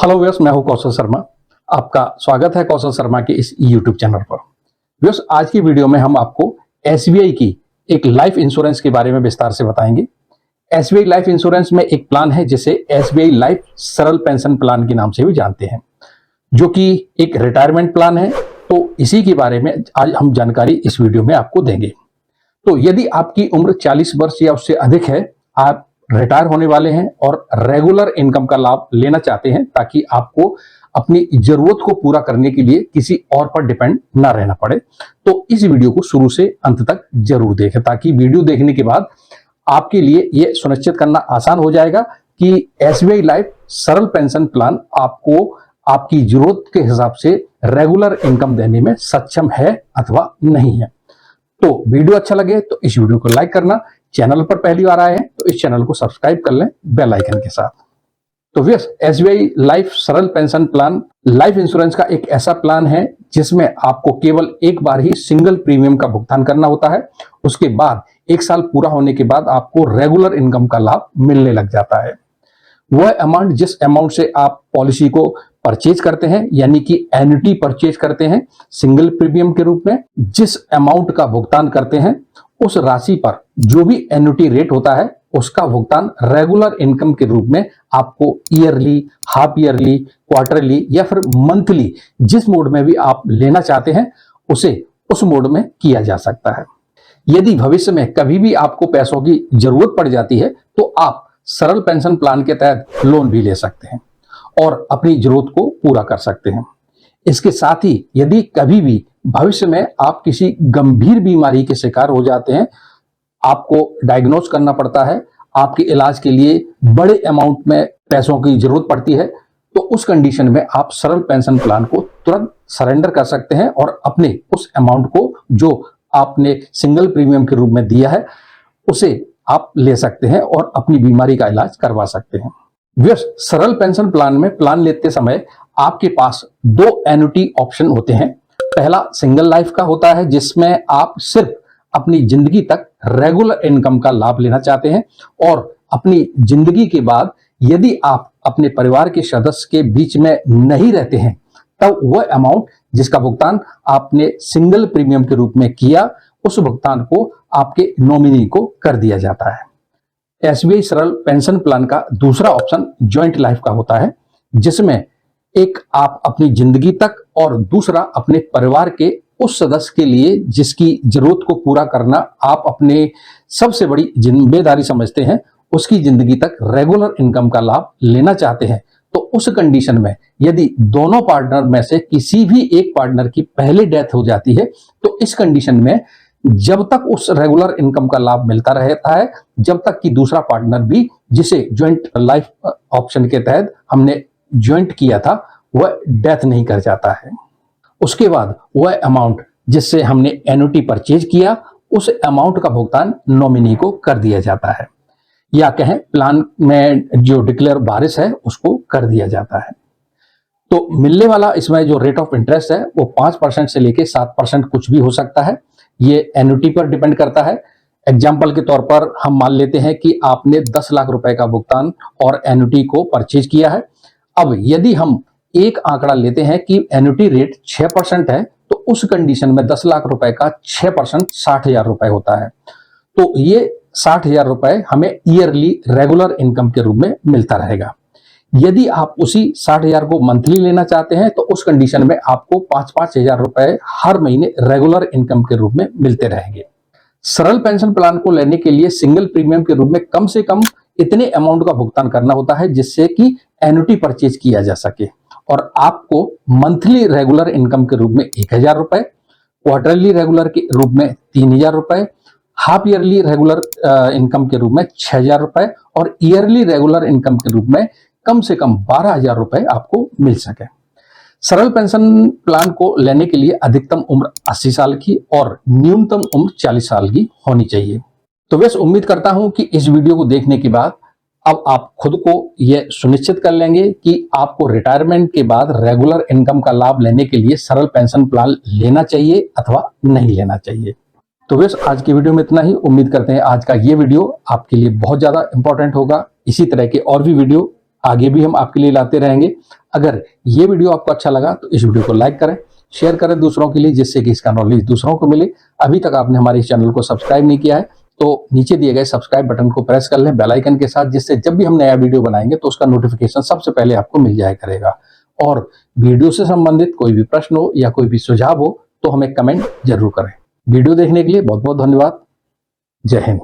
Hello viewers, मैं हूं कौशल शर्मा। आपका स्वागत है कौशल शर्मा के इस यूट्यूब चैनल पर। व्यूअर्स, आज की वीडियो में हम आपको एसबीआई की एक लाइफ इंश्योरेंस के बारे में विस्तार से बताएंगे। एसबीआई लाइफ इंश्योरेंस में एक प्लान है जिसे एसबीआई लाइफ सरल पेंशन प्लान के नाम से भी जानते हैं, जो कि एक रिटायरमेंट प्लान है। तो इसी के बारे में आज हम जानकारी इस वीडियो में आपको देंगे। तो यदि आपकी उम्र 40 वर्ष या उससे अधिक है, आप रिटायर होने वाले हैं और रेगुलर इनकम का लाभ लेना चाहते हैं ताकि आपको अपनी जरूरत को पूरा करने के लिए किसी और पर डिपेंड ना रहना पड़े, तो इस वीडियो को शुरू से अंत तक जरूर देखें, ताकि वीडियो देखने के बाद आपके लिए यह सुनिश्चित करना आसान हो जाएगा कि एसबीआई लाइफ सरल पेंशन प्लान आपको आपकी जरूरत के हिसाब से रेगुलर इनकम देने में सक्षम है अथवा नहीं है। तो वीडियो अच्छा लगे तो इस वीडियो को लाइक करना, चैनल पर पहली बार आए हैं तो इस चैनल को सब्सक्राइब कर लें बेल आइकन के साथ। तो व्यूअर्स, एसबीआई लाइफ सरल पेंशन प्लान लाइफ इंश्योरेंस का एक ऐसा प्लान है जिसमें आपको केवल एक बार ही सिंगल प्रीमियम का भुगतान करना होता है। उसके बाद 1 साल पूरा होने के बाद आपको रेगुलर इनकम का लाभ मिलने लग जाता है। वह अमाउंट जिस अमाउंट से आप पॉलिसी को परचेज करते हैं, यानी कि एन्युटी परचेज करते हैं सिंगल प्रीमियम के रूप में, जिस अमाउंट का भुगतान करते हैं उस राशि पर जो भी एन्युटी रेट होता है उसका भुगतान रेगुलर इनकम के रूप में आपको ईयरली, हाफ ईयरली, क्वार्टरली या फिर मंथली, जिस मोड में भी आप लेना चाहते हैं उसे उस मोड में किया जा सकता है। यदि भविष्य में कभी भी आपको पैसों की जरूरत पड़ जाती है तो आप सरल पेंशन प्लान के तहत लोन भी ले सकते हैं और अपनी जरूरत को पूरा कर सकते हैं। इसके साथ ही यदि कभी भी भविष्य में आप किसी गंभीर बीमारी के शिकार हो जाते हैं, आपको डायग्नोज करना पड़ता है, आपके इलाज के लिए बड़े अमाउंट में पैसों की जरूरत पड़ती है, तो उस कंडीशन में आप सरल पेंशन प्लान को तुरंत सरेंडर कर सकते हैं और अपने उस अमाउंट को जो आपने सिंगल प्रीमियम के रूप में दिया है उसे आप ले सकते हैं और अपनी बीमारी का इलाज करवा सकते हैं। व्यूअर्स, सरल पेंशन प्लान में प्लान लेते समय आपके पास 2 एन्युटी ऑप्शन होते हैं। पहला सिंगल लाइफ का होता है जिसमें आप सिर्फ अपनी जिंदगी तक रेगुलर इनकम का लाभ लेना चाहते हैं और अपनी जिंदगी के बाद यदि आप अपने परिवार के सदस्य के बीच में नहीं रहते हैं तब वह अमाउंट जिसका भुगतान आपने सिंगल प्रीमियम के रूप में किया उस भुगतान को आपके नॉमिनी को कर दिया जाता है। एसबीआई सरल पेंशन प्लान का दूसरा ऑप्शन जॉइंट लाइफ का होता है, जिसमें एक आप अपनी जिंदगी तक और दूसरा अपने परिवार के उस सदस्य के लिए जिसकी जरूरत को पूरा करना आप अपने सबसे बड़ी जिम्मेदारी समझते हैं, उसकी जिंदगी तक रेगुलर इनकम का लाभ लेना चाहते हैं। तो उस कंडीशन में यदि दोनों पार्टनर में से किसी भी एक पार्टनर की पहले डेथ हो जाती है तो इस कंडीशन में जब तक उस रेगुलर इनकम का लाभ मिलता रहता है, जब तक कि दूसरा पार्टनर भी जिसे ज्वाइंट लाइफ ऑप्शन के तहत हमने ज्वाइंट किया था वह डेथ नहीं कर जाता है। उसके बाद वह अमाउंट जिससे हमने एन्युटी परचेज किया उस अमाउंट का भुगतान नॉमिनी को कर दिया जाता है, या कहें प्लान में जो डिक्लेयर वारिस है उसको कर दिया जाता है। तो मिलने वाला इसमें जो रेट ऑफ इंटरेस्ट है वो 5% से लेके 7% कुछ भी हो सकता है। ये एन्युटी पर डिपेंड करता है। एग्जाम्पल के तौर पर हम मान लेते हैं कि आपने 10 लाख रुपए का भुगतान और एन्युटी को परचेज किया है। अब यदि हम एक आंकड़ा लेते हैं कि एन्युटी रेट 6% है तो उस कंडीशन में 10 लाख रुपए का 6% 60,000 रुपए होता है। तो ये 60,000 रुपए हमें ईयरली रेगुलर इनकम के रूप में मिलता रहेगा। यदि आप उसी 60,000 को मंथली लेना चाहते हैं तो उस कंडीशन में आपको 5-5 हजार रुपए हर महीने रेगुलर इनकम के रूप में मिलते रहेंगे। सरल पेंशन प्लान को लेने के लिए सिंगल प्रीमियम के रूप में कम से कम इतने अमाउंट का भुगतान करना होता है जिससे कि एन्युटी परचेज किया जा सके, और आपको मंथली रेगुलर इनकम के रूप में 1,000 रुपए, क्वार्टरली रेगुलर के रूप में 3,000 रुपए, हाफ ईयरली रेगुलर इनकम के रूप में 6,000 रुपए और ईयरली रेगुलर इनकम के रूप में कम से कम 12,000 रुपए आपको मिल सके। सरल पेंशन प्लान को लेने के लिए अधिकतम उम्र 80 साल की और न्यूनतम उम्र 40 साल की होनी चाहिए। तो वैसे उम्मीद करता हूं कि इस वीडियो को देखने के बाद अब आप खुद को यह सुनिश्चित कर लेंगे कि आपको रिटायरमेंट के बाद रेगुलर इनकम का लाभ लेने के लिए सरल पेंशन प्लान लेना चाहिए अथवा नहीं लेना चाहिए। तो वैसे आज की वीडियो में इतना ही। उम्मीद करते हैं आज का ये वीडियो आपके लिए बहुत ज्यादा इंपॉर्टेंट होगा। इसी तरह के और भी वीडियो आगे भी हम आपके लिए लाते रहेंगे। अगर ये वीडियो आपको अच्छा लगा तो इस वीडियो को लाइक करें, शेयर करें दूसरों के लिए, जिससे कि इसका नॉलेज दूसरों को मिले। अभी तक आपने हमारे इस चैनल को सब्सक्राइब नहीं किया है तो नीचे दिए गए सब्सक्राइब बटन को प्रेस कर लें बेल आइकन के साथ, जिससे जब भी हम नया वीडियो बनाएंगे तो उसका नोटिफिकेशन सबसे पहले आपको मिल जाया करेगा। और वीडियो से संबंधित कोई भी प्रश्न हो या कोई भी सुझाव हो तो हमें कमेंट जरूर करें। वीडियो देखने के लिए बहुत बहुत धन्यवाद। जय हिंद।